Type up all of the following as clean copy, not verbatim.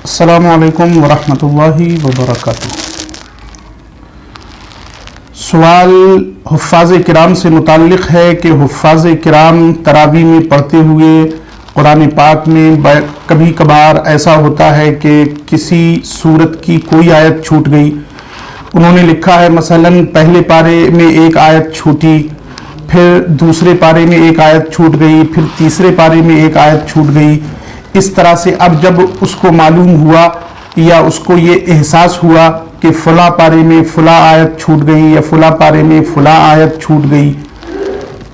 السلام علیکم ورحمۃ اللہ وبرکاتہ۔ سوال حفاظ کرام سے متعلق ہے کہ حفاظ کرام تراویح میں پڑھتے ہوئے قرآن پاک میں کبھی کبھار ایسا ہوتا ہے کہ کسی سورت کی کوئی آیت چھوٹ گئی۔ انہوں نے لکھا ہے مثلاً پہلے پارے میں ایک آیت چھوٹی، پھر دوسرے پارے میں ایک آیت چھوٹ گئی، پھر تیسرے پارے میں ایک آیت چھوٹ گئی۔ اس طرح سے اب جب اس کو معلوم ہوا یا اس کو یہ احساس ہوا کہ فلاں پارے میں فلاں آیت چھوٹ گئی یا فلاں پارے میں فلاں آیت چھوٹ گئی،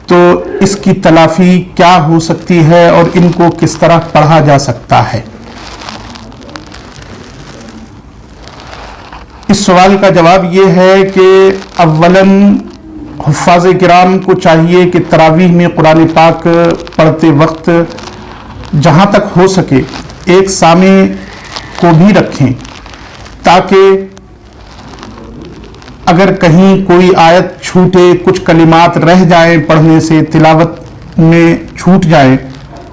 تو اس کی تلافی کیا ہو سکتی ہے اور ان کو کس طرح پڑھا جا سکتا ہے؟ اس سوال کا جواب یہ ہے کہ اولاً حفاظ کرام کو چاہیے کہ تراویح میں قرآن پاک پڑھتے وقت جہاں تک ہو سکے ایک سامع کو بھی رکھیں، تاکہ اگر کہیں کوئی آیت چھوٹے، کچھ کلمات رہ جائیں پڑھنے سے، تلاوت میں چھوٹ جائیں،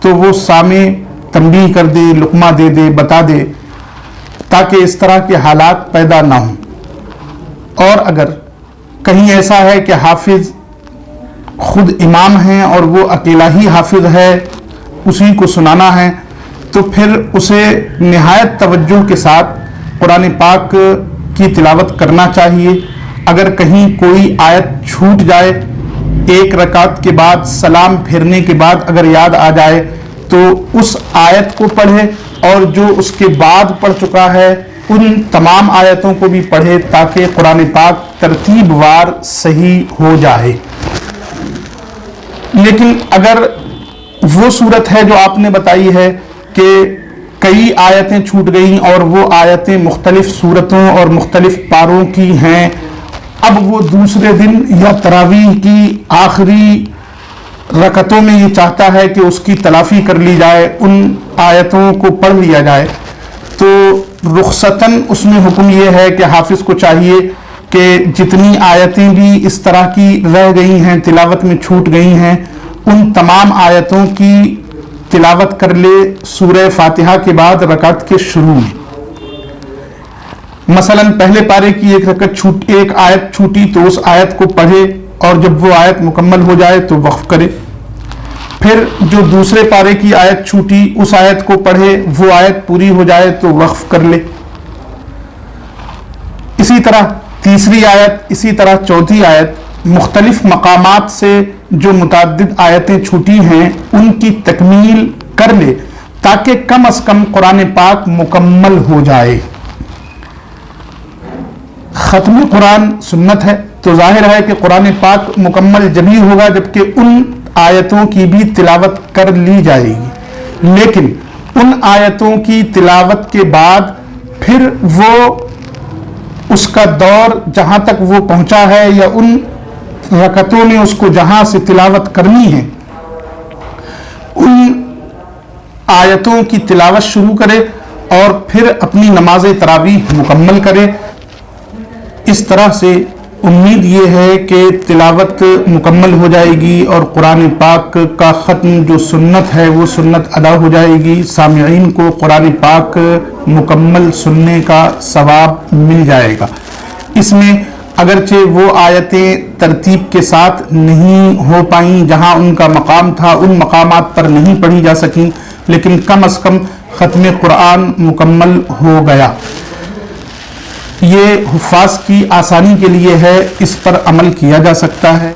تو وہ سامع تنبیہ کر دے، لقمہ دے دے، بتا دے، تاکہ اس طرح کے حالات پیدا نہ ہوں۔ اور اگر کہیں ایسا ہے کہ حافظ خود امام ہیں اور وہ اکیلا ہی حافظ ہے، اسی کو سنانا ہے، تو پھر اسے نہایت توجہ کے ساتھ قرآن پاک کی تلاوت کرنا چاہیے۔ اگر کہیں کوئی آیت چھوٹ جائے، ایک رکعت کے بعد سلام پھیرنے کے بعد اگر یاد آ جائے تو اس آیت کو پڑھے، اور جو اس کے بعد پڑھ چکا ہے ان تمام آیتوں کو بھی پڑھے، تاکہ قرآن پاک ترتیب وار صحیح ہو جائے۔ لیکن اگر وہ صورت ہے جو آپ نے بتائی ہے کہ کئی آیتیں چھوٹ گئیں اور وہ آیتیں مختلف صورتوں اور مختلف پاروں کی ہیں، اب وہ دوسرے دن یا تراویح کی آخری رکعتوں میں یہ چاہتا ہے کہ اس کی تلافی کر لی جائے، ان آیتوں کو پڑھ لیا جائے، تو رخصتاً اس میں حکم یہ ہے کہ حافظ کو چاہیے کہ جتنی آیتیں بھی اس طرح کی رہ گئی ہیں، تلاوت میں چھوٹ گئی ہیں، ان تمام آیتوں کی تلاوت کر لے سورہ فاتحہ کے بعد رکعت کے شروع میں۔ مثلاً پہلے پارے کی ایک آیت چھوٹی تو اس آیت کو پڑھے، اور جب وہ آیت مکمل ہو جائے تو وقف کرے۔ پھر جو دوسرے پارے کی آیت چھوٹی اس آیت کو پڑھے، وہ آیت پوری ہو جائے تو وقف کر لے۔ اسی طرح تیسری آیت، اسی طرح چوتھی آیت، مختلف مقامات سے جو متعدد آیتیں چھوٹی ہیں ان کی تکمیل کر لے، تاکہ کم از کم قرآن پاک مکمل ہو جائے۔ ختم قرآن سنت ہے، تو ظاہر ہے کہ قرآن پاک مکمل جبھی ہوگا جبکہ ان آیتوں کی بھی تلاوت کر لی جائے گی۔ لیکن ان آیتوں کی تلاوت کے بعد پھر وہ اس کا دور جہاں تک وہ پہنچا ہے یا ان رکعتوں میں اس کو جہاں سے تلاوت کرنی ہے، ان آیتوں کی تلاوت شروع کرے اور پھر اپنی نماز تراویح مکمل کرے۔ اس طرح سے امید یہ ہے کہ تلاوت مکمل ہو جائے گی اور قرآن پاک کا ختم جو سنت ہے وہ سنت ادا ہو جائے گی، سامعین کو قرآن پاک مکمل سننے کا ثواب مل جائے گا۔ اس میں اگرچہ وہ آیتیں ترتیب کے ساتھ نہیں ہو پائیں جہاں ان کا مقام تھا، ان مقامات پر نہیں پڑھی جا سکیں، لیکن کم از کم ختم قرآن مکمل ہو گیا۔ یہ حفاظ کی آسانی کے لیے ہے، اس پر عمل کیا جا سکتا ہے۔